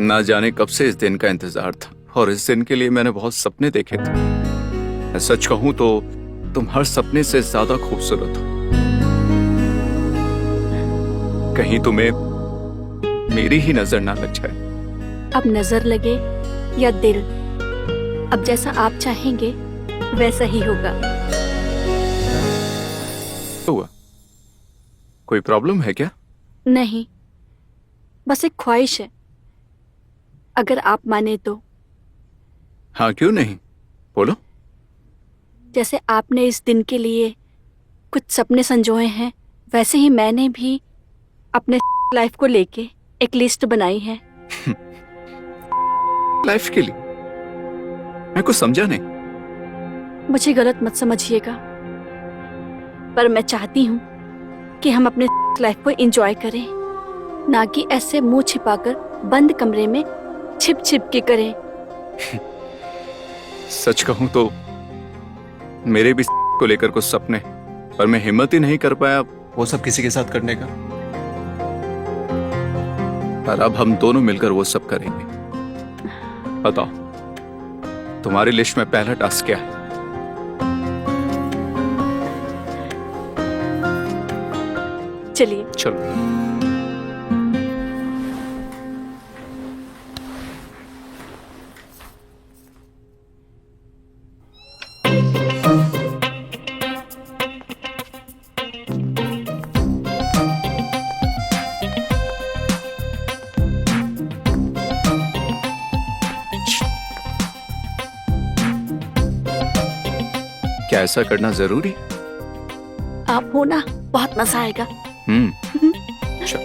ना जाने कब से इस दिन का इंतजार था और इस दिन के लिए मैंने बहुत सपने देखे थे। मैं सच कहूं तो तुम हर सपने से ज्यादा खूबसूरत हो। कहीं तुम्हें मेरी ही नजर ना लग जाए। अब नजर लगे या दिल, अब जैसा आप चाहेंगे वैसा ही होगा। हुआ कोई प्रॉब्लम है क्या? नहीं, बस एक ख्वाहिश है, अगर आप माने तो। हाँ, क्यों नहीं, बोलो। जैसे आपने इस दिन के लिए कुछ सपने संजोए हैं, वैसे ही मैंने भी अपने लाइफ को लेके एक लिस्ट बनाई है। लाइफ के लिए? मैं कुछ समझा नहीं। मुझे गलत मत समझिएगा, पर मैं चाहती हूँ कि हम अपने लाइफ को एंजॉय करें, ना कि ऐसे मुंह छिपाकर बंद कमरे में छिप छिप के करें। सच कहूं तो मेरे भी को लेकर कुछ सपने, पर मैं हिम्मत ही नहीं कर पाया वो सब किसी के साथ करने का। पर अब हम दोनों मिलकर वो सब करेंगे। बताओ, तुम्हारी लिस्ट में पहला टास्क क्या है? चलिए। चलो। क्या ऐसा करना जरूरी? आप हो ना, बहुत मजा आएगा। चलो।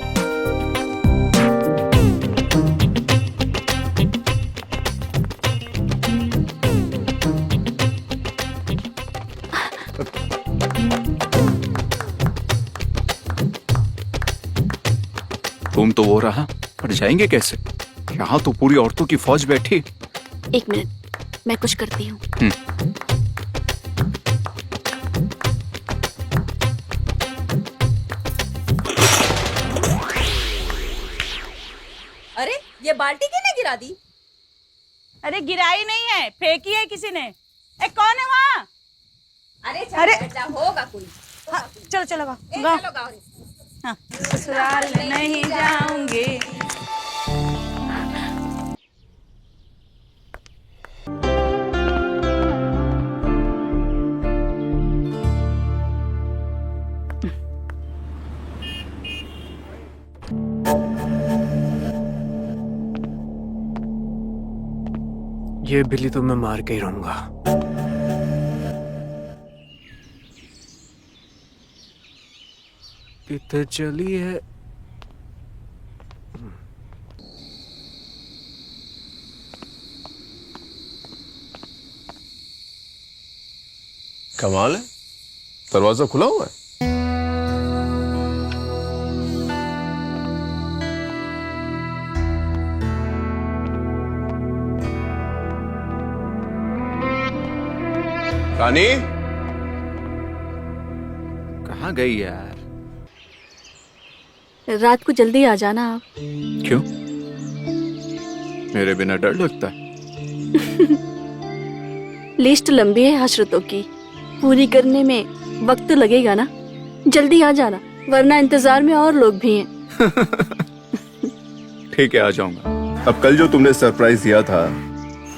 तुम तो वो रहा, पर जाएंगे कैसे? यहाँ तो पूरी औरतों की फौज बैठी। एक मिनट, मैं कुछ करती हूँ। अरे ये बाल्टी किसने गिरा दी? अरे गिराई नहीं है, फेंकी है किसी ने। कौन है वहाँ? अरे अरे! बेटा होगा कोई। हाँ, चलो चलो गाओ गाओ गाओ। गाओ। हाँ, ससुराल नहीं जाऊंगी। ये बिल्ली तो मैं मार के ही रहूंगा। कितने चली है? कमाल है, दरवाजा खुला हुआ है। रानी, कहाँ गई यार? रात को जल्दी आ जाना आप। क्यों? मेरे बिना डर लगता है? लिस्ट लंबी है हसरतों की, पूरी करने में वक्त तो लगेगा ना। जल्दी आ जाना, वरना इंतजार में और लोग भी हैं। ठीक है, आ जाऊंगा। अब कल जो तुमने सरप्राइज दिया था,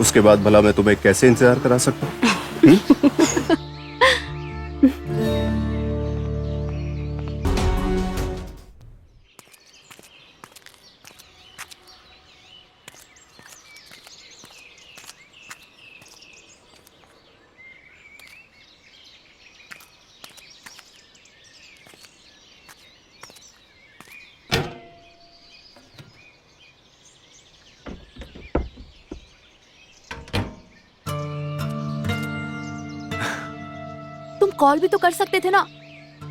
उसके बाद भला मैं तुम्हें कैसे इंतजार करा सकता हूँ? तुम कॉल भी तो कर सकते थे ना,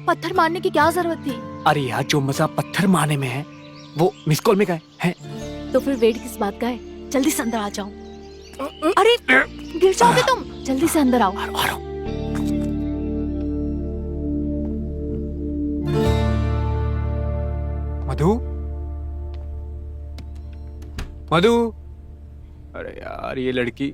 पत्थर मारने की क्या जरूरत थी? अरे यार, जो मजा पत्थर मारने में है वो मिस कॉल में का है? तो फिर वेट किस बात का है? जल्दी से अंदर आ जाओ। अरे गिर जाओगे तुम, जल्दी से अंदर आओ। आ रहा हूं। मधु, मधु, अरे यार ये लड़की।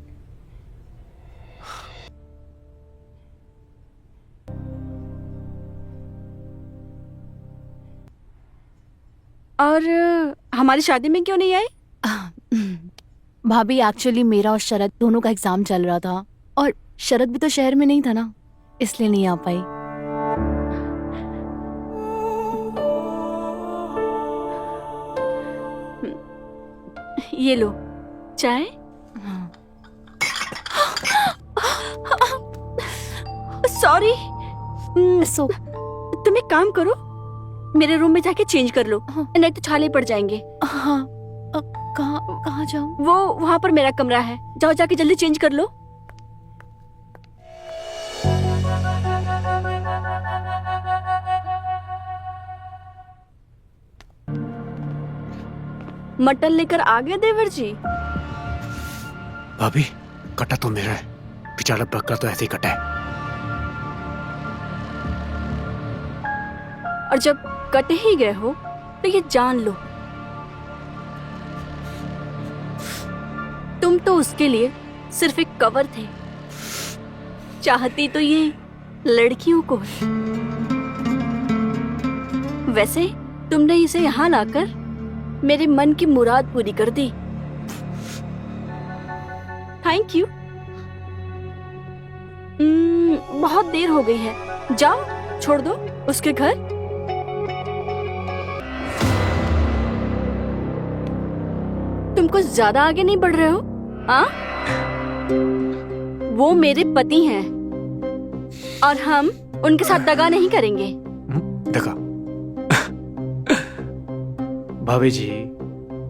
और हमारी शादी में क्यों नहीं आए? भाभी एक्चुअली मेरा और शरद दोनों का एग्जाम चल रहा था और शरद भी तो शहर में नहीं था ना, इसलिए नहीं आ पाई। ये लो चाय। सॉरी। सो तुम एक काम करो, मेरे रूम में जाके चेंज कर लो, नहीं तो छाले पड़ जाएंगे। हाँ, कहाँ कहाँ जाऊँ? वो वहाँ पर मेरा कमरा है, जाओ जाके जल्दी चेंज कर लो। मटन लेकर आ गए देवर जी? भाभी कटा तो मेरा है, बेचारा बकरा तो ऐसे ही कटा है। और जब कटे ही गए हो तो ये जान लो, तुम तो उसके लिए सिर्फ एक कवर थे। चाहती तो ये लड़कियों को है। वैसे तुमने इसे यहाँ लाकर मेरे मन की मुराद पूरी कर दी। Thank you. बहुत देर हो गई है, जाओ छोड़ दो उसके घर। तुम कुछ ज्यादा आगे नहीं बढ़ रहे हो? हाँ, वो मेरे पति हैं और हम उनके साथ दगा नहीं करेंगे। दगा? भाभी जी,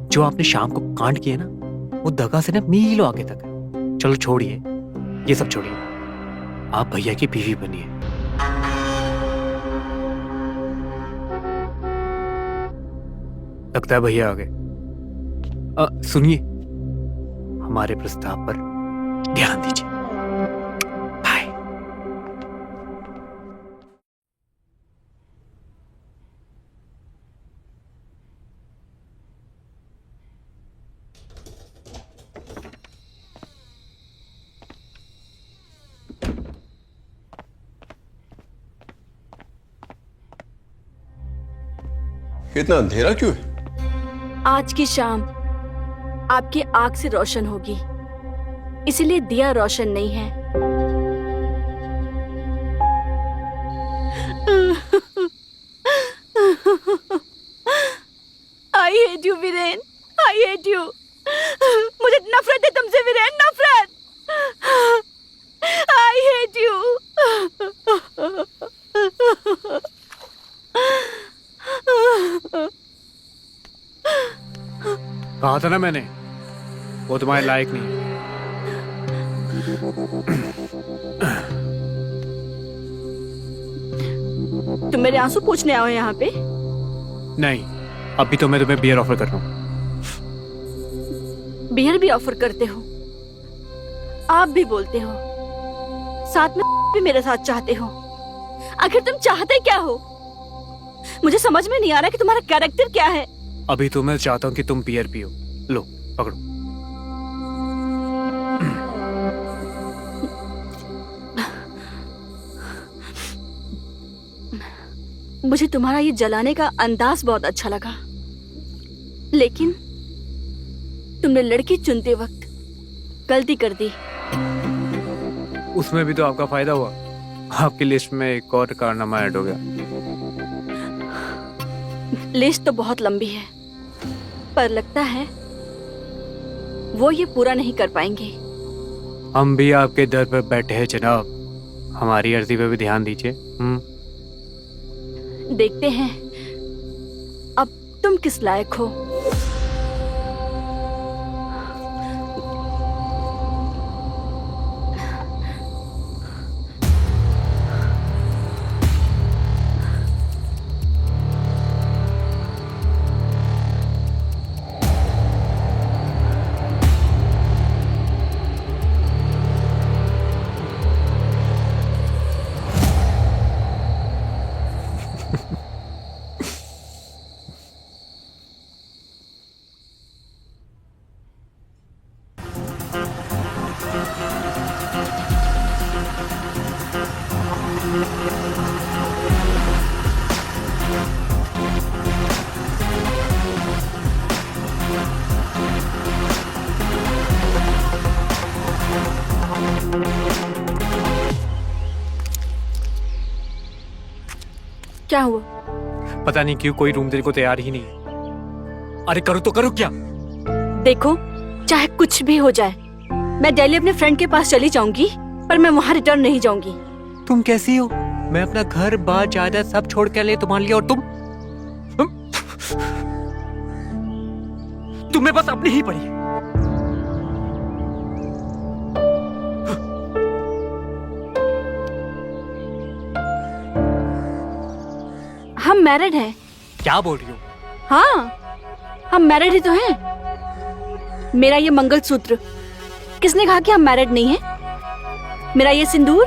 जो आपने शाम को कांड किए ना, वो दगा से ना मीलों आगे तक है। चलो छोड़िए, ये सब छोड़िए, आप भैया की बीवी बनिए। लगता है भैया आ गए। सुनिए, हमारे प्रस्ताव पर ध्यान दीजिए। बाय। इतना अंधेरा क्यों है? आज की शाम आपकी आंख से रोशन होगी, इसलिए दिया रोशन नहीं है। I hate you, Viren. I hate you। मुझे नफरत है तुमसे वीरेन, नफरत। I hate you। कहा था ना मैंने, वो तुम्हारे लायक नहीं है। तुम मेरे आंसू पूछने आओ यहाँ पे? नहीं, अभी तो मैं तुम्हें बियर ऑफर कर रहा हूँ। बियर भी ऑफर करते हो? आप भी बोलते हो, साथ में भी मेरे साथ चाहते हो। आखिर तुम चाहते क्या हो? मुझे समझ में नहीं आ रहा कि तुम्हारा कैरेक्टर क्या है। अभी तो मैं चाहता हूँ कि तुम बियर पियो। लो पकड़ो। मुझे तुम्हारा ये जलाने का अंदाज बहुत अच्छा लगा, लेकिन तुमने लड़की चुनते वक्त गलती कर दी। उसमें भी तो आपका फायदा हुआ, आपकी लिस्ट में एक और कारनामा ऐड हो गया। लिस्ट तो बहुत लंबी है, पर लगता है वो ये पूरा नहीं कर पाएंगे। हम भी आपके दर पर बैठे हैं जनाब, हमारी अर्जी पे भी ध्यान दीजिए। देखते हैं अब तुम किस लायक हो। क्या हुआ? पता नहीं क्यों कोई रूम देने को तैयार ही नहीं है। अरे करो तो करो क्या? देखो, चाहे कुछ भी हो जाए, मैं दिल्ली अपने फ्रेंड के पास चली जाऊंगी, पर मैं वहां रिटर्न नहीं जाऊंगी। तुम कैसी हो? मैं अपना घर बार जायदाद सब छोड़ के ले तुम्हारे लिए, और तुम्हें बस अपनी ही पड़ी है। हम मैरिड हैं। क्या बोल रही हो? हाँ, हम मैरिड ही तो हैं। मेरा ये मंगलसूत्र, किसने कहा कि हम मैरिड नहीं हैं? मेरा ये सिंदूर,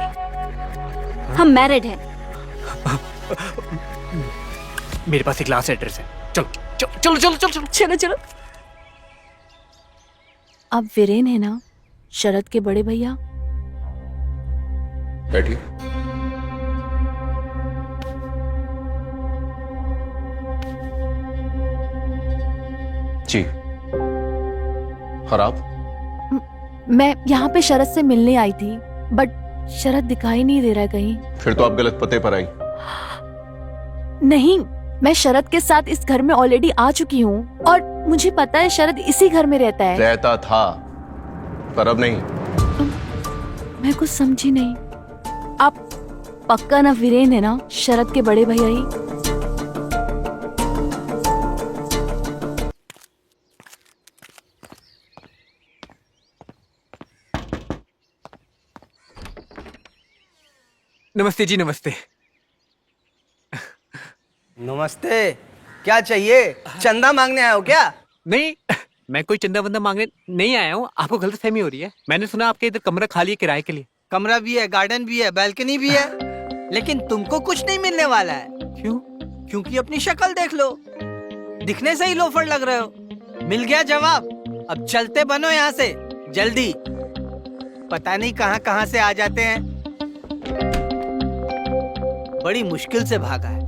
हम मैरिड हैं। मेरे पास एक लास्ट एड्रेस है, चलो चलो चलो चलो चलो चलो चलो चलो। आप वीरेन है ना, शरद के बड़े भैया? बैठिए। जी। और आप? मैं यहाँ पे शरद से मिलने आई थी, बट शरद दिखाई नहीं दे रहा है कहीं। फिर तो आप गलत पते पर आई। नहीं, मैं शरद के साथ इस घर में ऑलरेडी आ चुकी हूँ, और मुझे पता है शरद इसी घर में रहता है। रहता था, पर अब नहीं। मैं कुछ समझी नहीं। आप पक्का ना वीरेन है ना, शरद के बड़े भैया ही? नमस्ते जी, नमस्ते। नमस्ते। क्या चाहिए? चंदा मांगने आए हो क्या? नहीं, मैं कोई चंदा वंदा मांगने नहीं आया हूँ। आपको गलतफहमी हो रही है। मैंने सुना आपके इधर कमरा खाली है किराए के लिए। कमरा भी है, गार्डन भी है, बैल्कनी भी है, लेकिन तुमको कुछ नहीं मिलने वाला है। क्यों? क्योंकि अपनी शक्ल देख लो, दिखने से ही लोफर लग रहे हो। मिल गया जवाब। अब चलते बनो यहाँ से जल्दी। पता नहीं कहाँ कहाँ से आ जाते हैं। बड़ी मुश्किल से भागा है।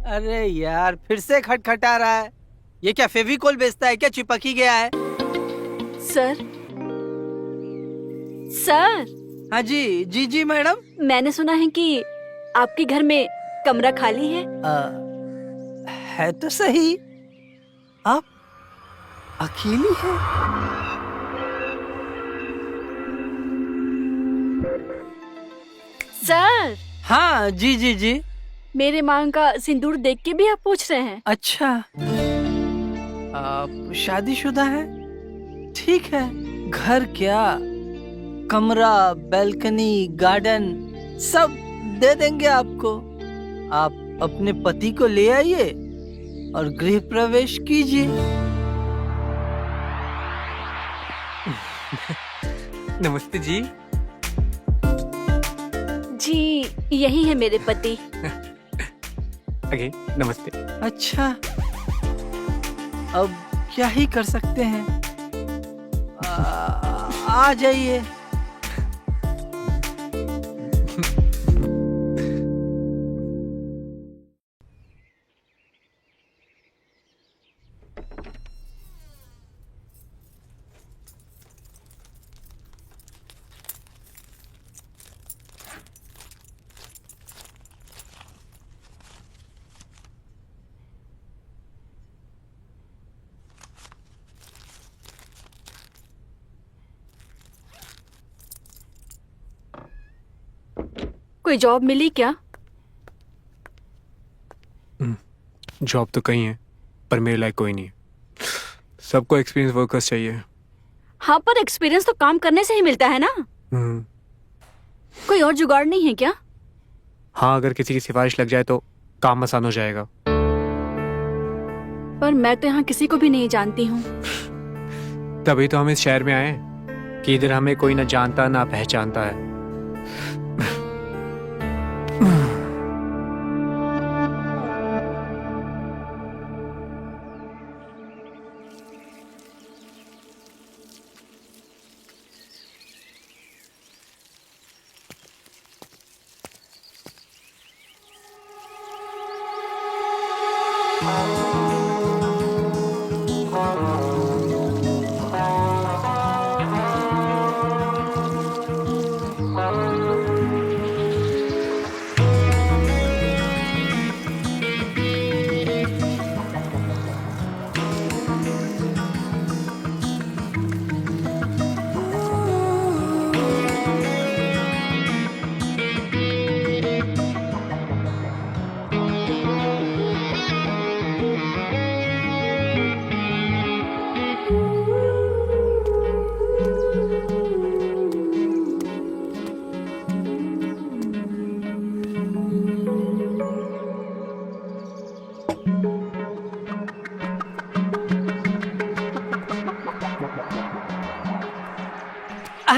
अरे यार, फिर से खटखटा रहा है। ये क्या फेविकोल बेचता है क्या? चिपक ही गया है। Sir, sir. हाँ जी, जी जी मैडम। मैंने सुना है कि आपके घर में कमरा खाली है। है तो सही। आप अकेली हैं? सर, हाँ जी जी जी। मेरे मांग का सिंदूर देख के भी आप पूछ रहे हैं? अच्छा, आप शादीशुदा हैं? ठीक है, घर क्या, कमरा, बैल्कनी, गार्डन सब दे देंगे आपको। आप अपने पति को ले आइए और गृह प्रवेश कीजिए। नमस्ते जी। जी, यही है मेरे पति। ओके, नमस्ते। अच्छा, अब क्या ही कर सकते हैं। आ जाइए। कोई जॉब मिली क्या? जॉब तो कहीं है, पर मेरे लायक कोई नहीं है। सबको एक्सपीरियंस वर्कर्स चाहिए। हाँ, पर एक्सपीरियंस तो काम करने से ही मिलता है ना। कोई और जुगाड़ नहीं है क्या? हाँ, अगर किसी की सिफारिश लग जाए तो काम आसान हो जाएगा। पर मैं तो यहाँ किसी को भी नहीं जानती हूँ। तभी तो हम इस शहर में आए कि इधर हमें कोई ना जानता ना पहचानता है।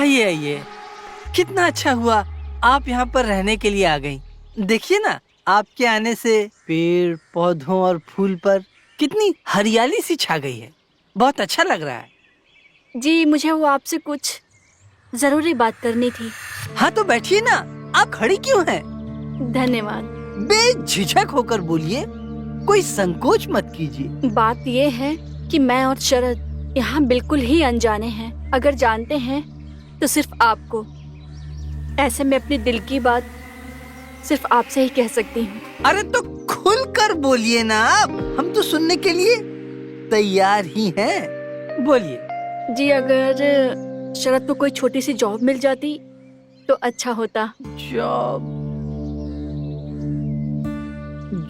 आइए आइए, कितना अच्छा हुआ आप यहाँ पर रहने के लिए आ गई। देखिए ना, आपके आने से पेड़ पौधों और फूल पर कितनी हरियाली सी छा गई है। बहुत अच्छा लग रहा है। जी मुझे वो आपसे कुछ जरूरी बात करनी थी। हाँ तो बैठिए ना, आप खड़ी क्यों हैं? धन्यवाद। बेझिझक होकर बोलिए, कोई संकोच मत कीजिए। बात ये है कि मैं और शरद यहाँ बिल्कुल ही अनजाने हैं। अगर जानते हैं तो सिर्फ आपको। ऐसे में अपने दिल की बात सिर्फ आपसे ही कह सकती हूँ। अरे तो खुलकर बोलिए ना आप, हम तो सुनने के लिए तैयार ही हैं। बोलिए। जी अगर शरद को कोई छोटी सी जॉब मिल जाती तो अच्छा होता। जॉब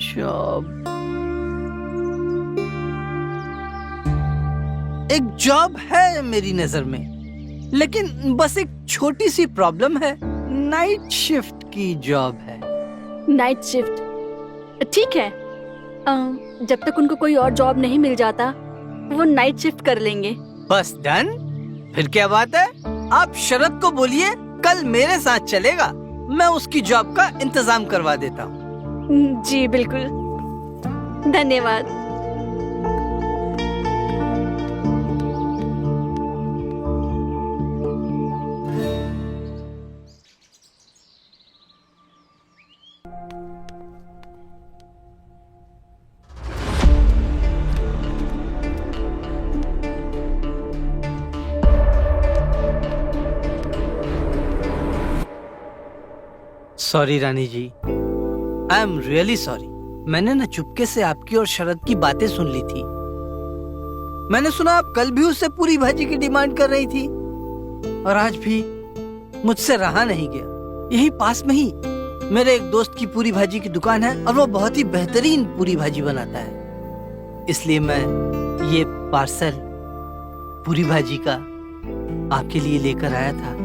जॉब एक जॉब है मेरी नजर में, लेकिन बस एक छोटी सी प्रॉब्लम है। नाइट शिफ्ट की जॉब है। नाइट शिफ्ट ठीक है। जब तक उनको कोई और जॉब नहीं मिल जाता वो नाइट शिफ्ट कर लेंगे। बस डन। फिर क्या बात है, आप शरद को बोलिए कल मेरे साथ चलेगा, मैं उसकी जॉब का इंतजाम करवा देता हूँ। जी बिल्कुल, धन्यवाद। Sorry Rani ji, I am really sorry. मैंने ना चुपके से आपकी और शरद की बातें सुन ली थी। मैंने सुना आप कल भी उससे पूरी भाजी की डिमांड कर रही थी, और आज भी मुझसे रहा नहीं गया। यही पास में ही मेरे एक दोस्त की पूरी भाजी की दुकान है, और वो बहुत ही बेहतरीन पूरी भाजी बनाता है। इसलिए मैं ये पार्सल पूरी भाजी का आपके लिए लेकर आया था।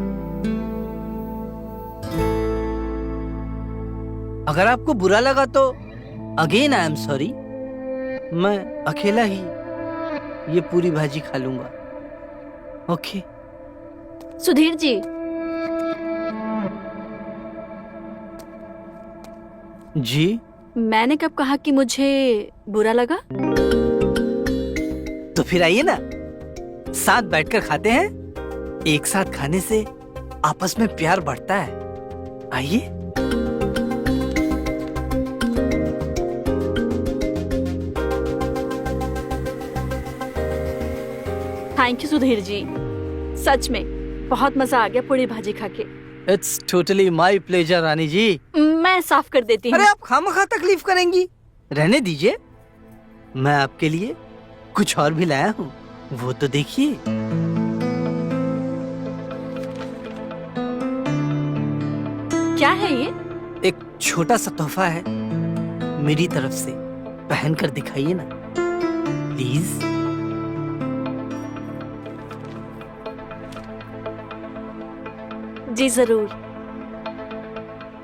अगर आपको बुरा लगा तो अगेन आई एम सॉरी। मैं अकेला ही ये पूरी भाजी खा लूंगा। ओके। सुधीर जी, जी मैंने कब कहा कि मुझे बुरा लगा? तो फिर आइए ना, साथ बैठकर खाते हैं। एक साथ खाने से आपस में प्यार बढ़ता है। आइए। थैंक यू सुधीर जी, सच में बहुत मजा आ गया पूरी भाजी खा के। इट्स टोटली माई प्लेजर रानी जी। मैं साफ कर देती हूँ। अरे आप खामखा तकलीफ करेंगी, रहने दीजिए। मैं आपके लिए कुछ और भी लाया हूँ, वो तो देखिए। क्या है ये? एक छोटा सा तोहफा है मेरी तरफ से, पहन कर दिखाइए ना प्लीज। जी जरूर,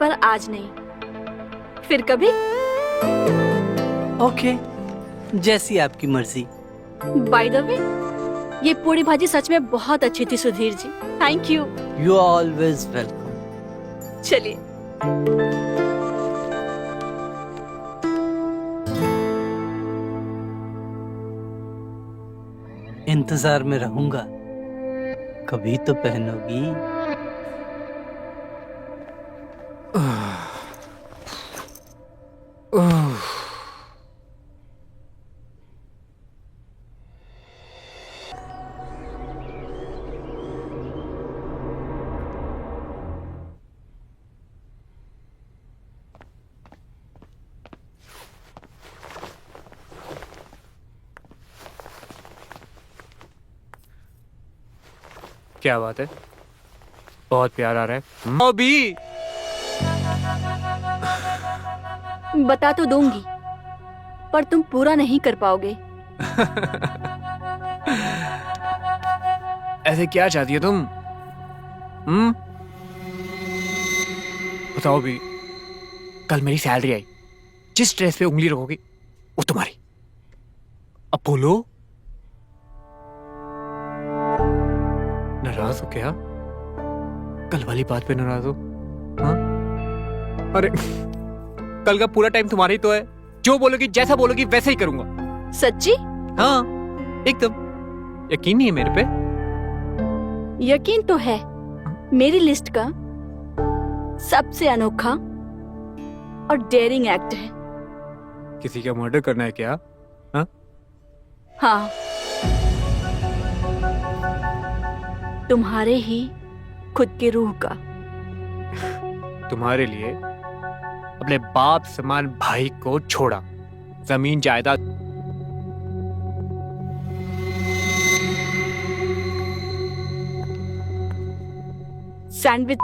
पर आज नहीं, फिर कभी। ओके, जैसी आपकी मर्जी। बाय द वे, ये पूरी भाजी सच में बहुत अच्छी थी Sudhir ji. Thank you. You always welcome. चलिए। इंतजार में रहूंगा, कभी तो पहनोगी। क्या बात है, बहुत प्यार आ रहा है अभी। बता तो दूंगी, पर तुम पूरा नहीं कर पाओगे। ऐसे क्या चाहती है तुम? बताओ भी। कल मेरी सैलरी आई, जिस ड्रेस पे उंगली रखोगी वो तुम्हारी। अब बोलो, नाराज हो क्या? कल वाली बात पे नाराज हो? हाँ? अरे कल का पूरा टाइम तुम्हारा ही तो है। जो बोलोगी, जैसा बोलोगी वैसे ही करूंगा। सच्ची? हाँ एकदम। यकीन नहीं है मेरे पे? यकीन तो है। मेरी लिस्ट का सबसे अनोखा और डेयरिंग एक्ट है। किसी का मर्डर करना है क्या? हाँ? हाँ, तुम्हारे ही खुद की रूह का। तुम्हारे लिए अपने बाप समान भाई को छोड़ा, जमीन जायदाद। सैंडविच।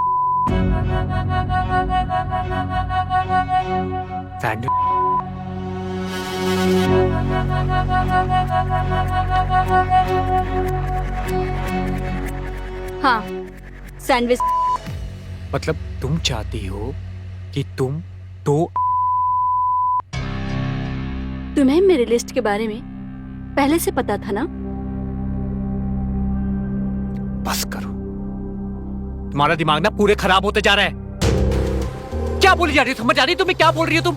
सैंडविच। हाँ, सैंडविच। मतलब तुम चाहती हो कि तुम तो तुम्हें मेरी लिस्ट के बारे में पहले से पता था ना? बस करो, तुम्हारा दिमाग ना पूरे खराब होते जा रहा है। क्या बोली जा रही हो? समझ आ रही तुम्हें क्या बोल रही हो तुम?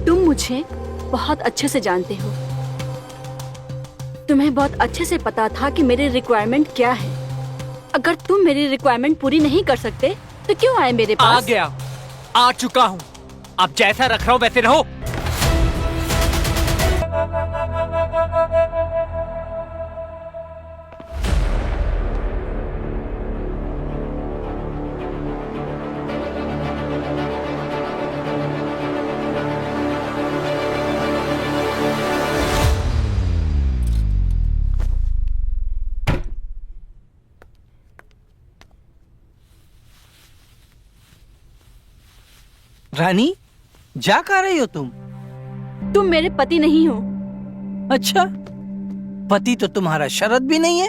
तुम मुझे बहुत अच्छे से जानते हो। तुम्हें बहुत अच्छे से पता था कि मेरी रिक्वायरमेंट क्या है। अगर तुम मेरी रिक्वायरमेंट पूरी नहीं कर सकते तो क्यों आए मेरे पास? आ गया, आ चुका हूं। अब जैसा रख रहा हूं वैसे रहो। रानी, जा कहाँ रही हो तुम? तुम मेरे पति नहीं हो। अच्छा, पति तो तुम्हारा शरद भी नहीं है?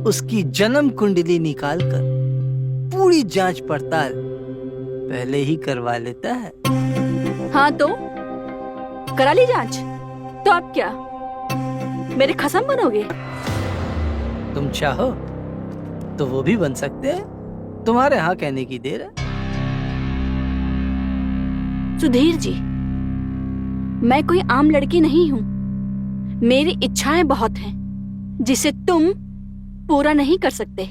उसकी जन्म कुंडली निकालकर पूरी जांच पड़ताल पहले ही करवा लेता है। हाँ तो करा ली जांच। तो अब क्या, मेरे खसम बनोगे? तुम चाहो तो वो भी बन सकते हैं। तुम्हारे हाँ कहने की देर है। सुधीर जी, मैं कोई आम लड़की नहीं हूँ। मेरी इच्छाएं बहुत हैं, जिसे तुम पूरा नहीं कर सकते।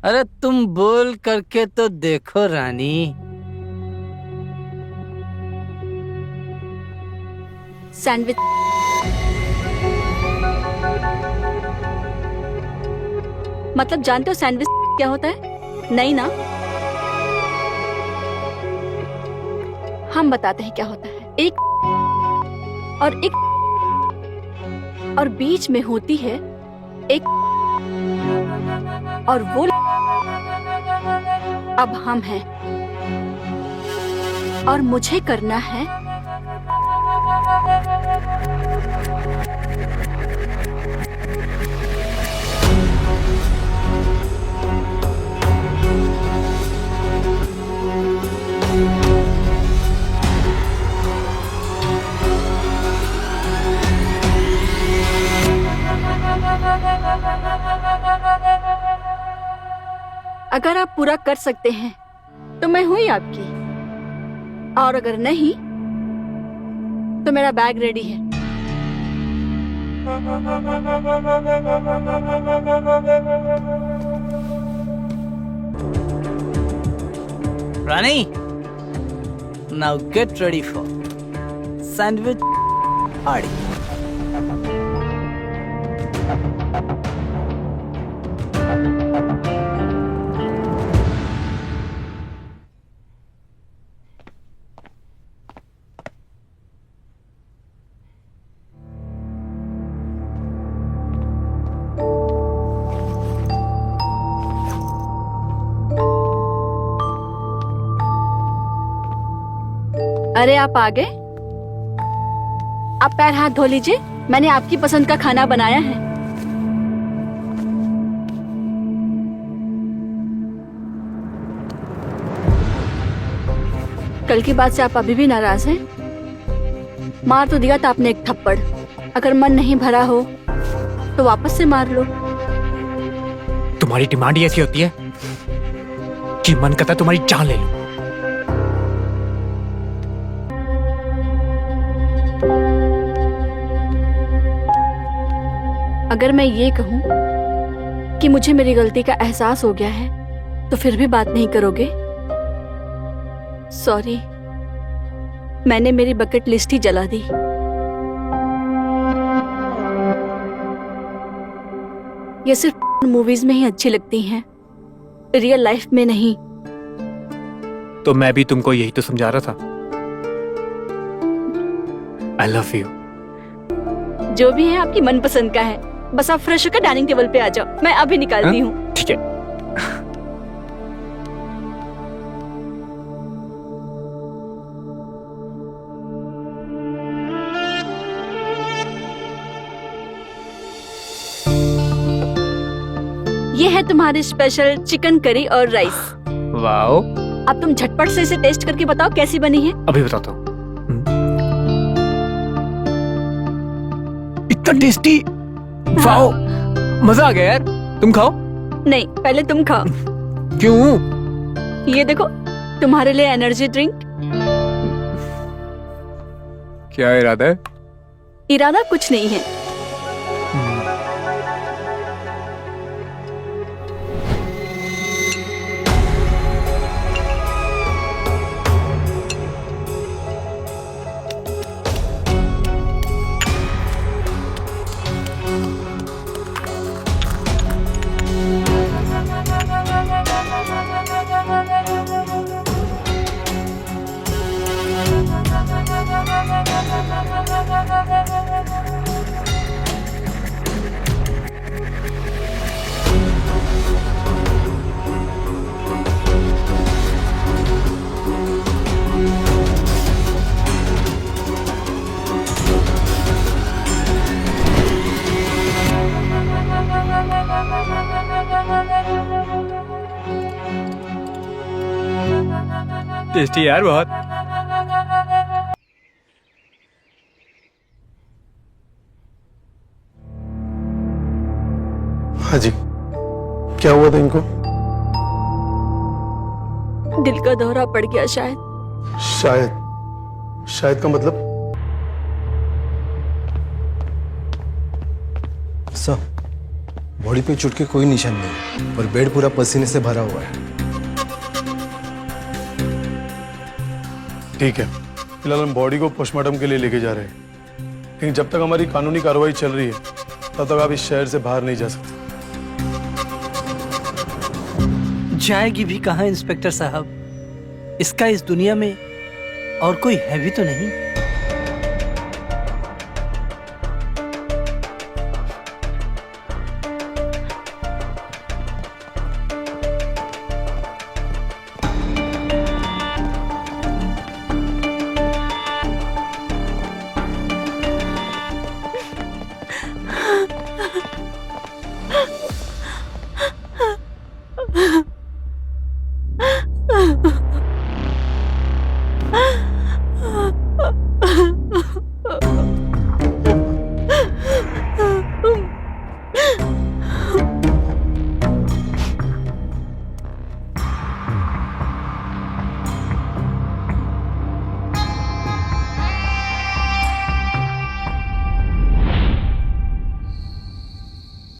अरे तुम बोल करके तो देखो रानी। सैंडविच। मतलब जानते हो सैंडविच क्या होता है? नहीं ना? हम बताते हैं क्या होता है। एक और बीच में होती है एक, और वो अब हम हैं, और मुझे करना है अगर आप पूरा कर सकते हैं तो मैं हुई आपकी, और अगर नहीं तो मेरा बैग रेडी है। रानी, now get ready for sandwich party. अरे आप आ गए। आप पैर हाथ धो लीजिए, मैंने आपकी पसंद का खाना बनाया है। कल की बात से आप अभी भी नाराज हैं? मार तो दिया था आपने एक थप्पड़, अगर मन नहीं भरा हो तो वापस से मार लो। तुम्हारी डिमांड ही ऐसी होती है कि मन करता है तुम्हारी जान ले लो। अगर मैं ये कहूं कि मुझे मेरी गलती का एहसास हो गया है तो फिर भी बात नहीं करोगे? सॉरी, मैंने मेरी बकेट लिस्ट ही जला दी। ये सिर्फ मूवीज में ही अच्छी लगती हैं, रियल लाइफ में नहीं। तो मैं भी तुमको यही तो समझा रहा था। I love you. जो भी है आपकी मनपसंद का है, बस आप फ्रेश होकर डाइनिंग टेबल पे आ जाओ, मैं अभी निकालती हूँ। ठीक है। ये है तुम्हारी स्पेशल चिकन करी और राइस। वाओ, अब तुम झटपट से इसे टेस्ट करके बताओ कैसी बनी है। अभी बताता हूँ। इतना टेस्टी, वाओ, मजा आ गया यार। तुम खाओ। नहीं, पहले तुम खाओ। क्यों? ये देखो, तुम्हारे लिए एनर्जी ड्रिंक। क्या इरादा है? इरादा कुछ नहीं है। टेस्टी यार बहुत। हाँ जी, क्या हुआ था इनको? दिल का दौरा पड़ गया शायद। शायद का मतलब? सर, बॉडी पे चोट के कोई निशान नहीं और बेड पूरा पसीने से भरा हुआ है। ठीक है, फिलहाल हम बॉडी को पोस्टमार्टम के लिए लेके जा रहे हैं, लेकिन जब तक हमारी कानूनी कार्रवाई चल रही है तब तक आप इस शहर से बाहर नहीं जा सकते। जाएगी भी कहाँ इंस्पेक्टर साहब? इसका इस दुनिया में और कोई है भी तो नहीं।